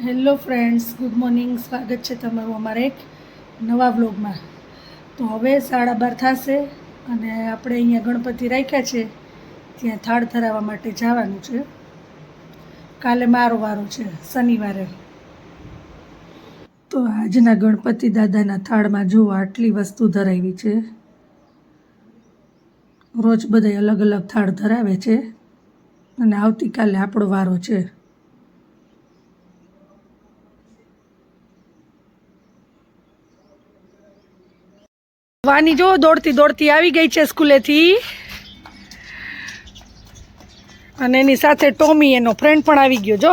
Hello friends, good morning. સ્વાગત છે તમારું અમારા એક નવા વ્લોગમાં. તો હવે 12:30 થશે અને આપણે અહીંયા ગણપતિ રાખ્યા છે ત્યાં થાળ ધરાવવા માટે જવાનું છે. કાલે મારો વારો છે, શનિવારે. તો આજના ગણપતિ દાદાના થાળમાં જુઓ આટલી વસ્તુ ધરાવી છે. રોજ બધા અલગ અલગ થાળ ધરાવે છે અને આવતીકાલે આપણો વારો છે. વાની જો દોડતી દોડતી આવી ગઈ છે સ્કૂલેથી અને એની સાથે ટોમી એનો ફ્રેન્ડ પણ આવી ગયો. જો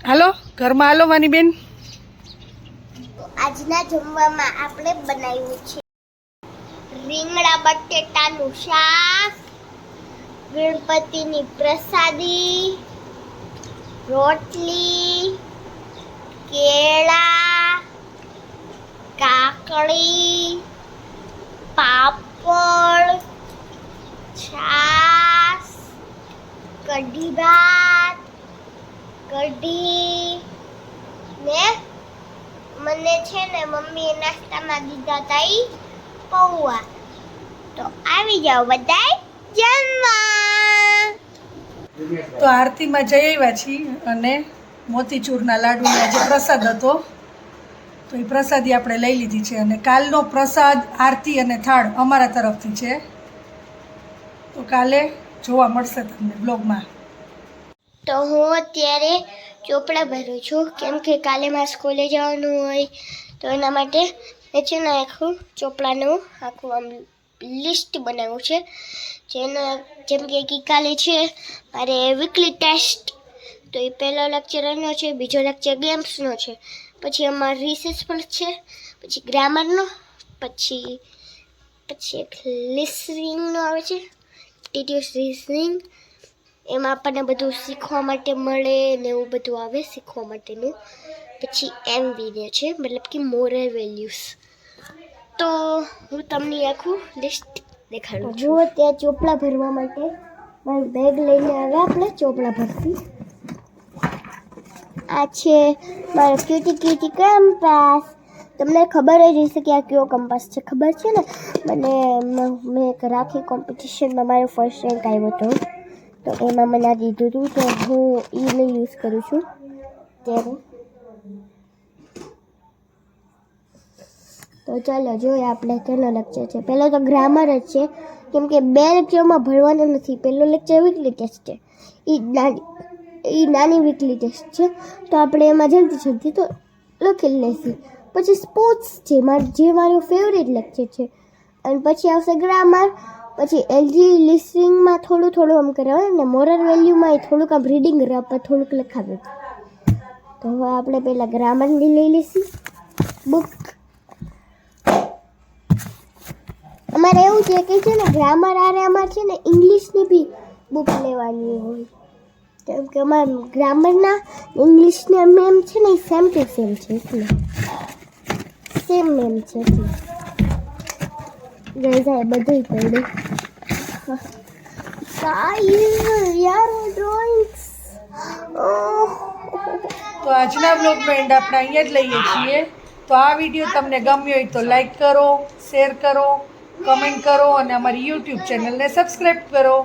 હાલો ઘરમાં, હાલો વાની બેન. આજના જમવામાં આપણે બનાવ્યું છે રીંગણા બટેટાનું શાક, ગણપતિની પ્રસાદી, રોટલી, કેળા, કાકડી, પાપડ, છાશ, કઢી ભાત, કઢી ને મને છે ને મમ્મીએ નાસ્તામાં દીધા હતા ઈ પૌવા. તો આવી જાઓ બધાય જમવા. તો આરતીમાં જઈ આવ્યા છીએ અને મોતીચૂરના લાડુનો જે પ્રસાદ હતો તો એ પ્રસાદી આપણે લઈ લીધી છે અને કાલનો પ્રસાદ આરતી અને થાળ અમારા તરફથી છે. તો કાલે જોવા મળશે તમને બ્લોગમાં. તો હું અત્યારે ચોપડા ભરું છું કેમ કે કાલે મારે સ્કૂલે જવાનું હોય, તો એના માટે મેં છે ને આખું ચોપડાનું આખું આમ લિસ્ટ બનાવ્યું છે. જેમ કે કાલે છે મારે વીકલી ટેસ્ટ, તો એ પહેલો લેક્ચર એનો છે, બીજો લેક્ચર ગેમ્સનો છે, પછી અમારો રિસેસ પણ છે, પછી ગ્રામરનો, પછી એક લિસનિંગનો આવે છે, ટીટીએસ લિસનિંગ. એમાં આપણને બધું શીખવા માટે મળે ને એવું બધું આવે શીખવા માટેનું. પછી એમવી છે, મતલબ કે મોરલ વેલ્યુઝ. તો હું તમને આખું લિસ્ટ દેખાડું છું. હું ત્યાં ચોપડા ભરવા માટે મારું બેગ લઈને આવ્યા આપણે ચોપડા ભરતી. આ છે મારો ક્યુટી કંપાસ. તમને ખબર જ હશે કે આ કયો કંપાસ છે, ખબર છે ને? મેં એક રાખી કોમ્પિટિશનમાં મારો ફર્સ્ટ રેન્ક આવ્યો હતો, તો એમાં મને આ દીધું હતું, તો હું એને યુઝ કરું છું ત્યારે. તો ચાલો જોઈએ આપણે કેટલો લેક્ચર છે. પહેલો તો ગ્રામર જ છે કેમ કે 2 લેક્ચરમાં ભણવાનું નથી. પહેલો લેક્ચર વીકલી ટેસ્ટ છે, એ નાની વીકલી ટેસ્ટ છે, તો આપણે એમાં જલ્દી તો લખી લઈશું. પછી સ્પોર્ટ્સ છે જે મારું ફેવરેટ લેક્ચર છે, અને પછી આવશે ગ્રામર, પછી એલજી લિસનિંગમાં થોડું આમ કરાવે ને મોરલ વેલ્યુમાં થોડુંક આમ રીડિંગ પર થોડુંક લખાવે. તો હવે આપણે પહેલાં ગ્રામરની લઈ લઈશું બુક. અમારે એવું છે કે છે ને ગ્રામર અમારે છે ને ઇંગ્લિશની બી બુક લેવાની હોય, કેમ કે અમારે ગ્રામરના ઇંગ્લિશના મેમ છે ને એ સેમ ટુ સેમ છે, એટલે સેમ મેમ છે એટલે ગઈ જાય બધું પડ્યું. યાર ડ્રોઈંગ્સ. તો આજના બ્લોગનો એન્ડ આપણે અહીંયા જ લઈએ છીએ. તો આ વિડીયો તમને ગમ્યો હોય તો લાઈક કરો, શેર કરો, કમેન્ટ કરો અને અમારી યુટ્યુબ ચેનલને સબસ્ક્રાઈબ કરો.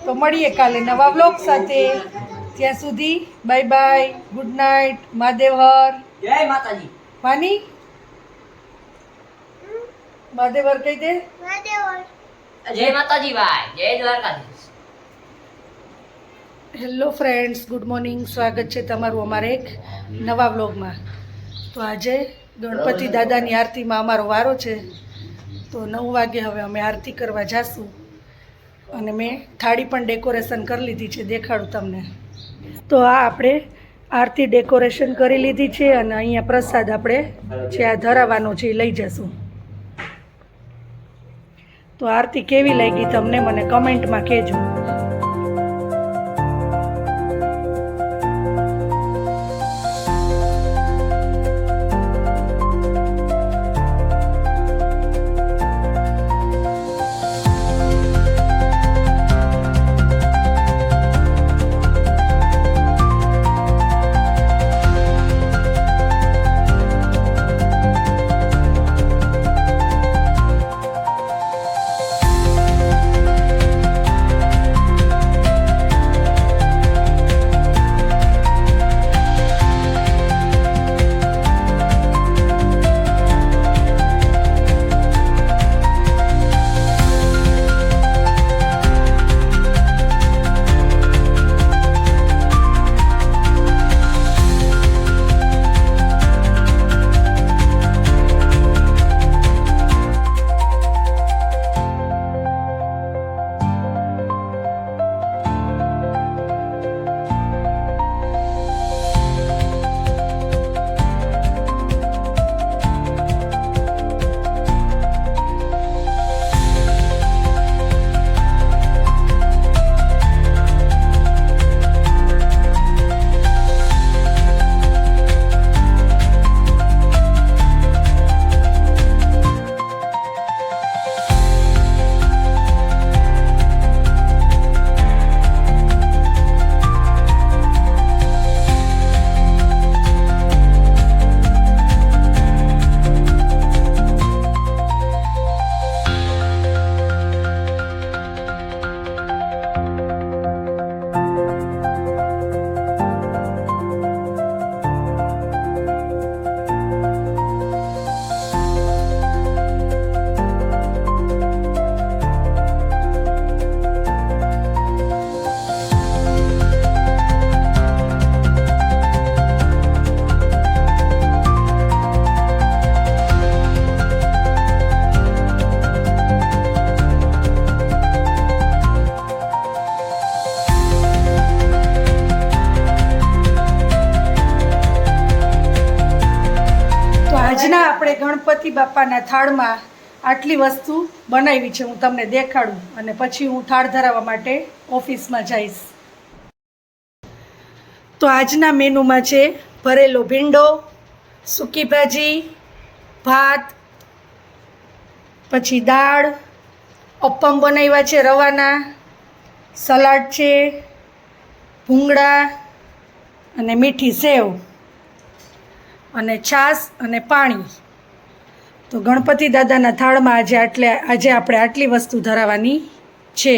તો મળીએ કાલે નવા બ્લોગ સાથે. ત્યાં સુધી bye bye, good night, Mahadev હર. જય માતાજી. વાની મહાદેવ હર કહી દે. જય માતાજી ભાઈ, જય Dwarkadhish. Hello friends, good morning. સ્વાગત છે તમારું અમારા એક નવા વ્લોગમાં. તો આજે ગણપતિ દાદાની આરતીમાં અમારો વારો છે, તો 9 વાગે હવે અમે આરતી કરવા જાશું અને મેં થાળી પણ ડેકોરેશન કરી લીધી છે, દેખાડું તમને. તો આ આપણે આરતી ડેકોરેશન કરી લીધી છે અને અહીંયા પ્રસાદ આપણે જે આ ધરાવવાનો છે એ લઈ જશું. તો આરતી કેવી લાગી તમને મને કમેન્ટમાં કહેજો. ગણપતિ બાપાના થાળમાં આટલી વસ્તુ બનાવી છે, હું તમને દેખાડું અને પછી હું થાળ ધરાવવા માટે ઓફિસમાં જઈશ. તો આજના મેનુમાં છે ભરેલો ભીંડો, સૂકી ભાજી, ભાત, પછી દાળ, અપ્પમ બનાવ્યા છે રવાના, સલાડ છે, ભૂંગળા અને મીઠી સેવ અને છાશ અને પાણી. તો ગણપતિ દાદાના થાળમાં આજે આપણે આટલી વસ્તુ ધરાવવાની છે.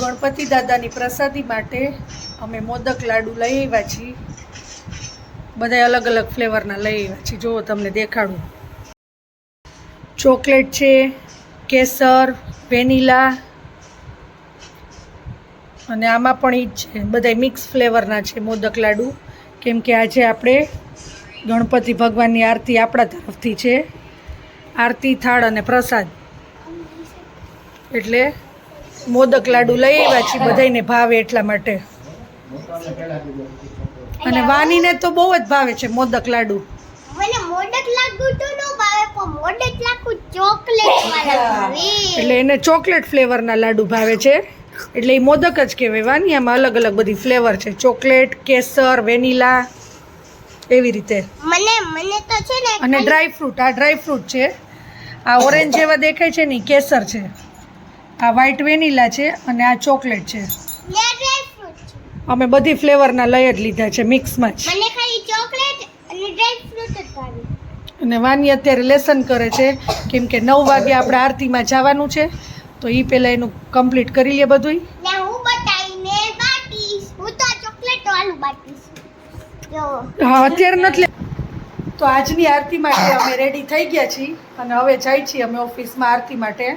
ગણપતિ દાદાની પ્રસાદી માટે અમે મોદક લાડુ લઈ આવ્યા છીએ. બધા અલગ અલગ ફ્લેવરના લઈ આવ્યા છીએ. જુઓ તમને દેખાડું. ચોકલેટ છે, કેસર, વેનીલા અને આમાં પણ ઈ જ છે. બધા મિક્સ ફ્લેવરના છે મોદક લાડુ, કેમ કે આજે આપણે ગણપતિ ભગવાનની આરતી આપણા તરફથી છે. આરતી, થાળ અને પ્રસાદ એટલે મોદક લાડુ લઈ આવ્યા છીએ, બધાને ભાવે એટલા માટે. અને વાનીને તો બહુ જ ભાવે છે મોદક લાડુ. મને મોદક લાડુ તો નો ભાવે, પણ મોદક લાડુ ચોકલેટ વાળા ભાવે. એટલે એને ચોકલેટ ફ્લેવરના લાડુ ભાવે છે, એટલે એ મોદક જ કહેવાય. વાની આમાં અલગ અલગ બધી ફ્લેવર છે, ચોકલેટ, કેસર, વેનીલા એવી રીતે. મને તો છે ને અને ડ્રાય ફ્રૂટ, આ ડ્રાય ફ્રૂટ છે. આ ઓરેન્જ જેવા દેખાય છે ને ઈ કેસર છે, આ વ્હાઈટ વેનીલા છે અને આ ચોકલેટ છે. ડ્રાય ફ્રૂટ છે. અમે બધી ફ્લેવરના લઈ જ લીધા છે મિક્સમાં જ. મને ખાલી ચોકલેટ અને ડ્રાય ફ્રૂટ જ ભાવે. અને વાની અત્યારે લેસન કરે છે, કેમ કે 9 વાગે આપણે આરતીમાં જવાનું છે, તો એ પહેલાં એનું કમ્પ્લીટ કરી લે બધું. ને હું બતાવીને બાટીશ. હું તો ચોકલેટ વાળું બાટીશ. જો હા, અત્યારે નથી તો આજની આરતી માટે અમે રેડી થઈ ગયા છીએ અને હવે જાય છીએ અમે ઓફિસમાં આરતી માટે.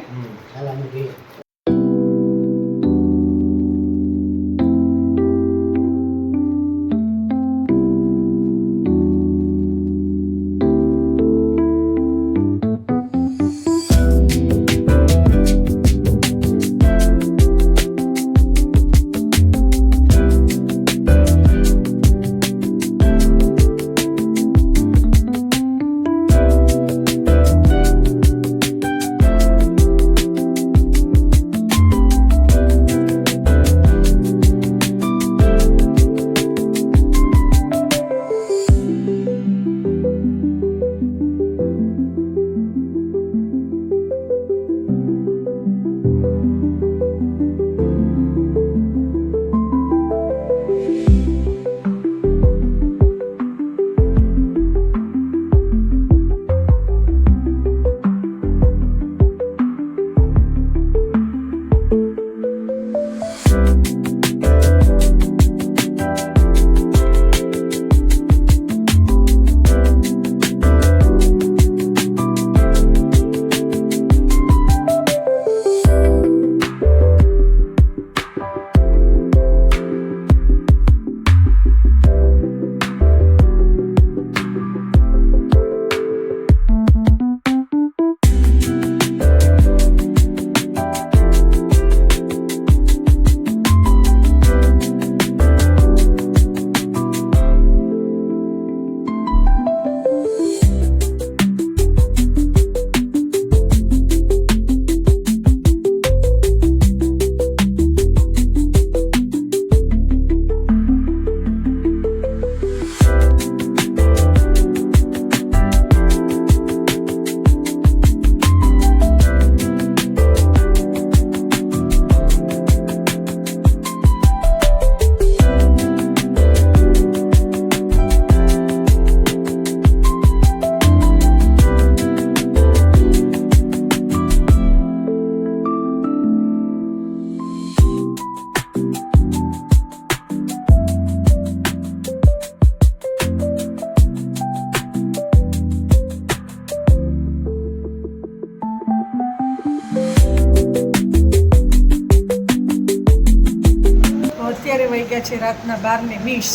વાગ્યા છે રાતના 12:20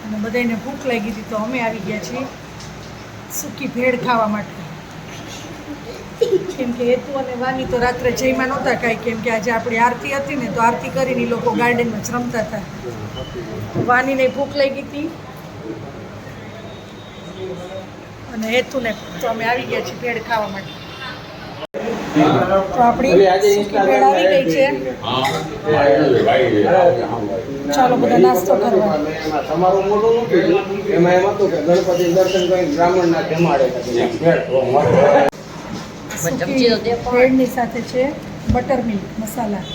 અને બધાને ભૂખ લાગી હતી તો અમે આવી ગયા છીએ સૂકી ભેળ ખાવા માટે. કેમ કે હેતુ અને વાની તો રાત્રે જઈમાં નહોતા કાંઈ, કેમ કે આજે આપણી આરતી હતી ને તો આરતી કરીને ઈ લોકો ગાર્ડનમાં જ રમતા હતા. વાનીને ભૂખ લાગી હતી અને હેતુને તો અમે આવી ગયા છીએ ભેળ ખાવા માટે. તો આપણી સૂકી ભેળ આવી ગઈ છે. ચાલો બધા નાસ્તો કરવા. તમારું મોટું નથી એમાં એમ હતું કે ગણપતિ દર્શન કરી બ્રાહ્મણના જમાડે સૂકી ભેળની સાથે છે બટર મિલ્ક મસાલા.